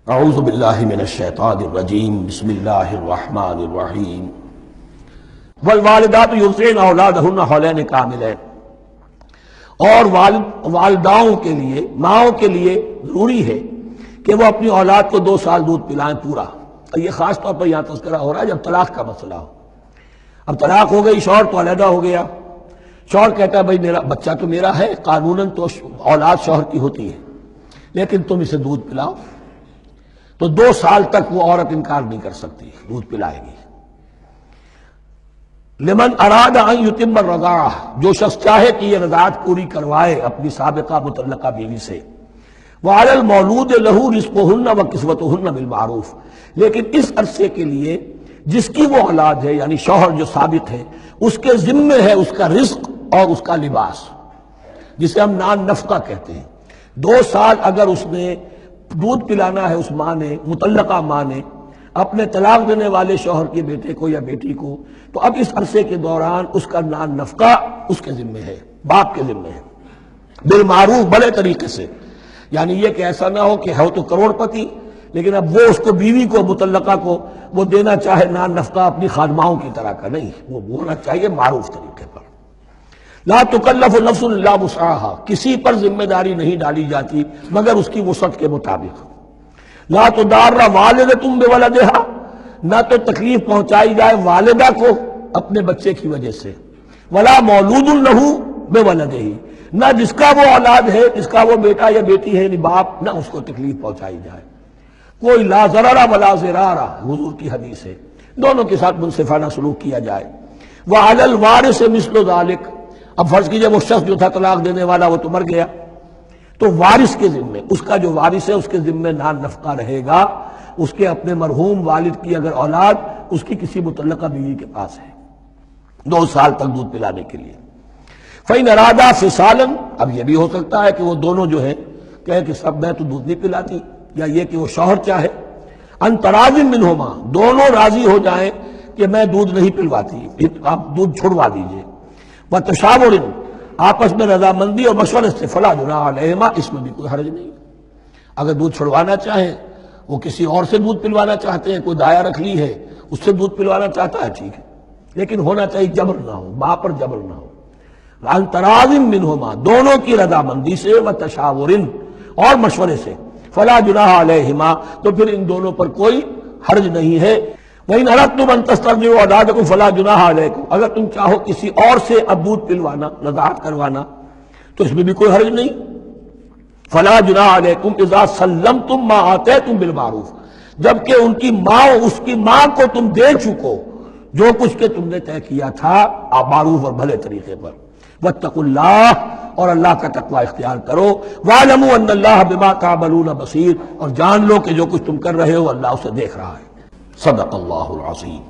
اعوذ باللہ من الشیطان الرجیم بسم اللہ الرحمن الرحیم والوالدات یرضعن اولادہن حولین کاملین، اور والداؤں کے لیے، ماؤں کے لیے ضروری ہے کہ وہ اپنی اولاد کو 2 سال دودھ پلائیں پورا۔ اور یہ خاص طور پر یہاں تذکرہ ہو رہا ہے جب طلاق کا مسئلہ ہو۔ اب طلاق ہو گئی، شوہر تو علیحدہ ہو گیا، شوہر کہتا ہے بھائی میرا بچہ تو میرا ہے، قانوناً تو اولاد شوہر کی ہوتی ہے، لیکن تم اسے دودھ پلاؤ، تو 2 سال تک وہ عورت انکار نہیں کر سکتی، دودھ پلائے گی۔ لمن اراد ان یتم الرضاعہ، جو شخص چاہے کہ یہ رضاعت پوری کروائے اپنی سابقہ مطلقہ بیوی سے۔ وعلی المولود لہ رزقہن وکسوتہن بالمعروف، لیکن اس عرصے کے لیے جس کی وہ اولاد ہے، یعنی شوہر جو سابق ہے، اس کے ذمے ہے اس کا رزق اور اس کا لباس، جسے ہم نان نفقہ کہتے ہیں۔ 2 سال اگر اس نے دودھ پلانا ہے، اس ماں نے، مطلقہ ماں نے، اپنے طلاق دینے والے شوہر کے بیٹے کو یا بیٹی کو، تو اب اس عرصے کے دوران اس کا نان نفقہ اس کے ذمے ہے، باپ کے ذمے ہے، بالمعروف، بڑے طریقے سے۔ یعنی یہ کہ ایسا نہ ہو کہ ہو تو کروڑ پتی، لیکن اب وہ اس کو بیوی کو مطلقہ کو وہ دینا چاہے نان نفقہ اپنی خادماؤں کی طرح کا، نہیں، وہ ہونا چاہیے معروف طریقے پر۔ لا تکلف نفس الا وسعها، کسی پر ذمہ داری نہیں ڈالی جاتی مگر اس کی وسعت کے مطابق۔ لا تضار والدۃ بولدہا، نہ تو تکلیف پہنچائی جائے والدہ کو اپنے بچے کی وجہ سے، ولا مولود لہ بولدہ، نہ جس کا وہ اولاد ہے، جس کا وہ بیٹا یا بیٹی ہے یعنی باپ، نہ اس کو تکلیف پہنچائی جائے۔ کوئی لا ضرر ولا ضرار، حضور کی حدیث ہے، دونوں کے ساتھ منصفانہ سلوک کیا جائے۔ وعلی الوارث مثل ذلک، اب فرض کیجئے وہ شخص جو تھا طلاق دینے والا وہ تو مر گیا، تو وارث کے ذمے، اس کا جو وارث ہے اس کے ذمے نان نفقہ رہے گا، اس کے اپنے مرحوم والد کی اگر اولاد اس کی کسی مطلقہ بیوی کے پاس ہے 2 سال تک دودھ پلانے کے لیے۔ فَإِنْ أَرَادَا فِصَالًا، اب یہ بھی ہو سکتا ہے کہ وہ دونوں جو ہیں کہے کہ سب میں تو دودھ نہیں پلاتی، یا یہ کہ وہ شوہر چاہے ان تراض منہما، دونوں راضی ہو جائیں کہ میں دودھ نہیں پلواتی، آپ دودھ چھڑوا دیجئے۔ وتشاور، آپس میں رضامندی اور مشورے سے، فلا جناح علیہما، اس میں بھی کوئی حرج نہیں۔ اگر دودھ چھڑوانا چاہیں، وہ کسی اور سے دودھ پلوانا چاہتے ہیں، کوئی دایا رکھ لی ہے اس سے دودھ پلوانا چاہتا ہے، ٹھیک ہے، لیکن ہونا چاہیے جبر نہ ہو، ماں پر جبر نہ ہو۔ ان تراض منہما، دونوں کی رضامندی سے، وتشاور، اور مشورے سے، فلا جناح علیہما، تو پھر ان دونوں پر کوئی حرج نہیں ہے۔ وَإِنْ أَرَدْتُمْ أَن تَسْتَرْضِعُوا أَوْلَادَكُمْ فَلَا جُنَاحَ عَلَيْكُمْ، اگر تم چاہو کسی اور سے اب دودھ پلوانا، رضاعت کروانا، تو اس میں بھی کوئی حرج نہیں۔ فَلَا جُنَاحَ عَلَيْكُمْ إِذَا سَلَّمْتُمْ مَا آتَيْتُمْ بِالْمَعْرُوفِ، جبکہ ان کی ماں، اس کی ماں کو تم دے چکو جو کچھ کہ تم نے طے کیا تھا معروف اور بھلے طریقے پر۔ وَاتَّقُوا اللَّهَ، اور اللہ کا تقوی اختیار کرو۔ وَاعْلَمُوا أَنَّ اللَّهَ بِمَا تَعْمَلُونَ بَصِيرٌ، اور جان لو کہ جو کچھ تم کر رہے ہو اللہ اسے دیکھ رہا ہے۔ صدق اللہ العظیم۔